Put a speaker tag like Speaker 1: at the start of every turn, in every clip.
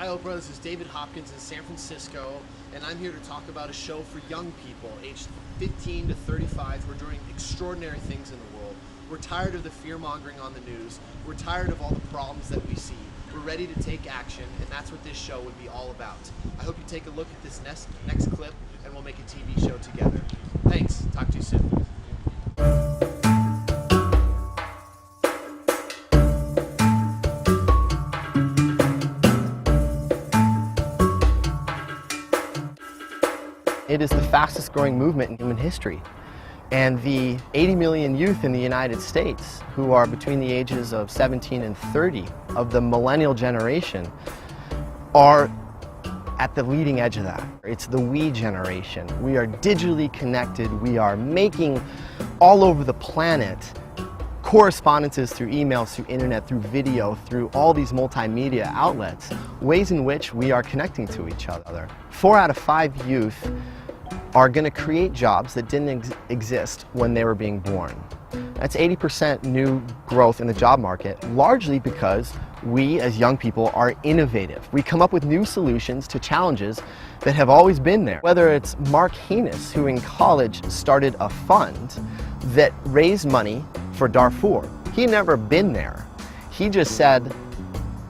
Speaker 1: Hi Oprah, this is David Hopkins in San Francisco, and I'm here to talk about a show for young people aged 15 to 35 who are doing extraordinary things in the world. We're tired of the fear-mongering on the news. We're tired of all the problems that we see. We're ready to take action, and that's what this show would be all about. I hope you take a look at this next clip, and we'll make a TV show together. Thanks. Talk to you soon.
Speaker 2: It is the fastest growing movement in human history. And the 80 million youth in the United States who are between the ages of 17 and 30 of the millennial generation are at the leading edge of that. It's the we generation. We are digitally connected. We are making all over the planet correspondences through emails, through internet, through video, through all these multimedia outlets, ways in which we are connecting to each other. 4 out of 5 youth are going to create jobs that didn't exist when they were being born. That's 80% new growth in the job market, largely because we as young people are innovative. We come up with new solutions to challenges that have always been there. Whether it's Mark Heenis, who in college started a fund that raised money for Darfur. He'd never been there. He just said,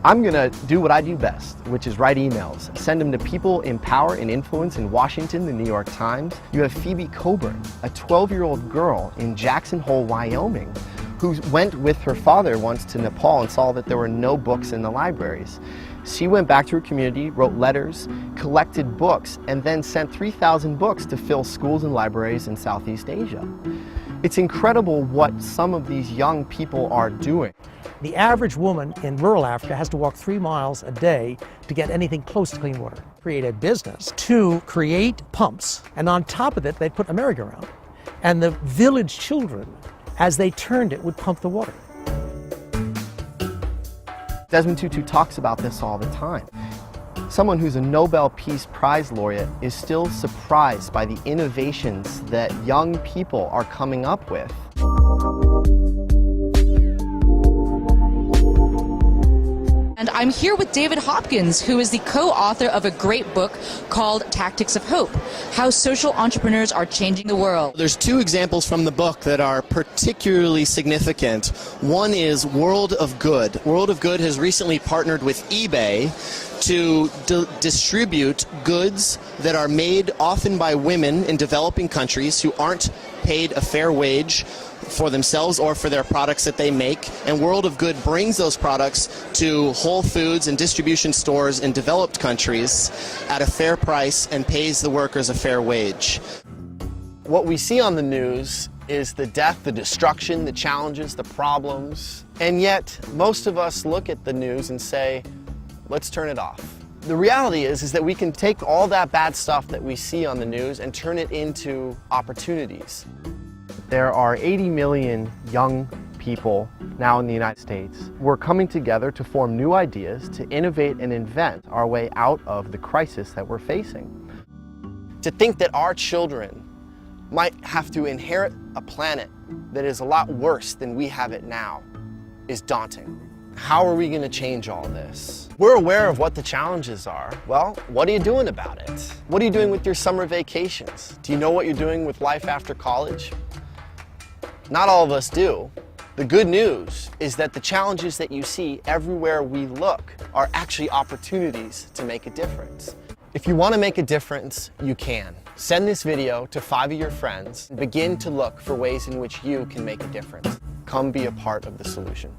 Speaker 2: I'm going to do what I do best, which is write emails, send them to people in power and influence in Washington, the New York Times. You have Phoebe Coburn, a 12-year-old girl in Jackson Hole, Wyoming, who went with her father once to Nepal and saw that there were no books in the libraries. She went back to her community, wrote letters, collected books, and then sent 3,000 books to fill schools and libraries in Southeast Asia. It's incredible what some of these young people are doing.
Speaker 3: The average woman in rural Africa has to walk 3 miles a day to get anything close to clean water. Create a business to create pumps, and on top of it, they put a merry-go-round. And the village children, as they turned it, would pump the water.
Speaker 2: Desmond Tutu talks about this all the time. Someone who's a Nobel Peace Prize laureate is still surprised by the innovations that young people are coming up with.
Speaker 4: And I'm here with David Hopkins, who is the co-author of a great book called Tactics of Hope: How Social Entrepreneurs Are Changing the World.
Speaker 5: There's 2 examples from the book that are particularly significant. One is World of Good. World of Good has recently partnered with eBay to distribute goods that are made often by women in developing countries who aren't paid a fair wage for themselves or for their products that they make, and World of Good brings those products to Whole Foods and distribution stores in developed countries at a fair price and pays the workers a fair wage.
Speaker 2: What we see on the news is the death, the destruction, the challenges, the problems, and yet most of us look at the news and say, let's turn it off. The reality is that we can take all that bad stuff that we see on the news and turn it into opportunities. There are 80 million young people now in the United States. We're coming together to form new ideas, to innovate and invent our way out of the crisis that we're facing. To think that our children might have to inherit a planet that is a lot worse than we have it now is daunting. How are we going to change all this? We're aware of what the challenges are. Well, what are you doing about it? What are you doing with your summer vacations? Do you know what you're doing with life after college? Not all of us do. The good news is that the challenges that you see everywhere we look are actually opportunities to make a difference. If you want to make a difference, you can. Send this video to 5 of your friends and begin to look for ways in which you can make a difference. Come be a part of the solution.